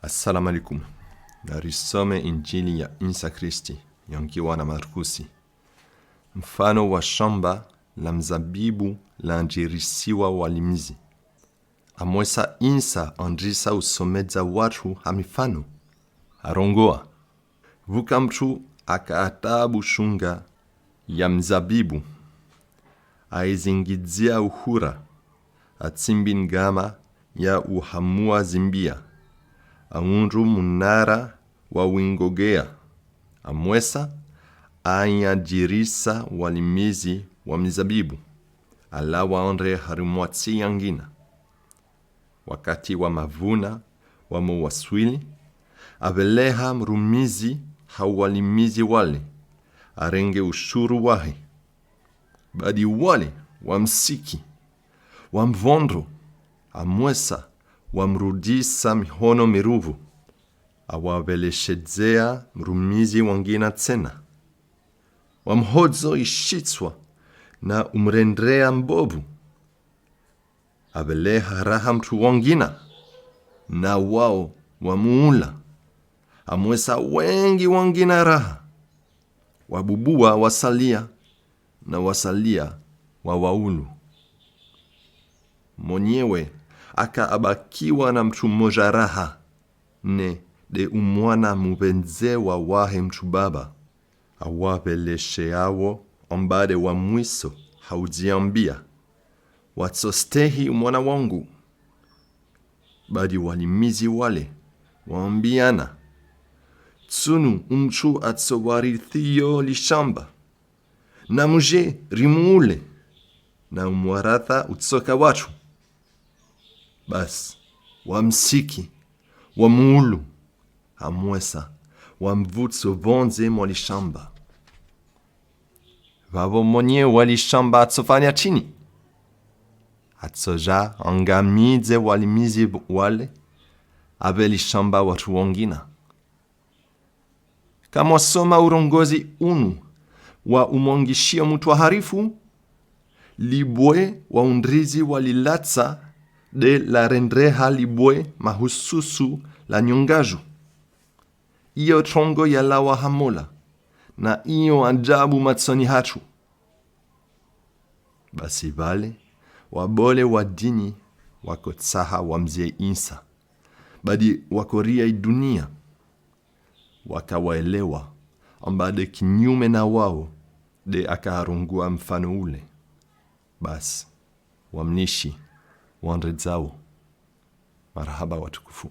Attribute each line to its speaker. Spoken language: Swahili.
Speaker 1: Assalamu alaikum. Narisome Injili ya Isa Kristi yonkiwa na Markusi. Mfano wa shamba la mzabibu lanjirisiwa walimizi. Amwesa Isa andrisa usomedza watu hamifano. Arongoa. Vuka mtu akaatabu shunga ya mzabibu. Aizingidzia uhura. Atsimbi ngama ya uhamua zimbia. Aunru munara wa wingogea. Amwesa anyajirisa walimizi wa mizabibu. Ala waonre harimwatsi yangina. Wakati wa mavuna wa muwaswili. Aveleha mrumizi hawalimizi wale. Arenge ushuru wahe. Badi wale wamsiki. Wamvondro. Amwesa wamrudisa mihono miruvu. Awaweleshedzea mrumizi wangina tena. Wamhodzo ishitswa na umrendrea mbovu. Aveleha raha mtu wangina na wao wamuula. Amwesa wengi wangina raha. Wabubua wasalia na wasalia wawaulu. Mwenyewe akaabakiwa na mtu mmoja raha. Ne de umwana mubenze wa wahe mtu baba. Awapelesheawo ombade wa mwiso haujiambia. Watsostehi umwana wangu. Badi walimizi wale waambiana. Tsunu umchu atsowarithio lishamba. Na muje rimuule. Na umwaratha utsoka watu. Bas, wamsiki, wamuulu, amwesa, wamvutso vonze mwalishamba. Vavo mwenye walishamba atsofanya chini. Atsoja angamidze walimizi wale, avelishamba watu wongina. Kama soma urongozi unu, wa umongishia mtu wa harifu, libwe wa undrizi walilatsa, de la rendreha libwe mahususu la nyongaju. Iyo trongo ya lawa hamola. Na iyo ajabu matsoni hatu. Basi vale, wabole wadini wakotsaha wamzie Isa. Badi wakoria dunia. Wakawaelewa. Ambade kinyume na wao. De akaharungua mfano ule. Basi, wamnishi. Wanredzao. Marhaba watukufu.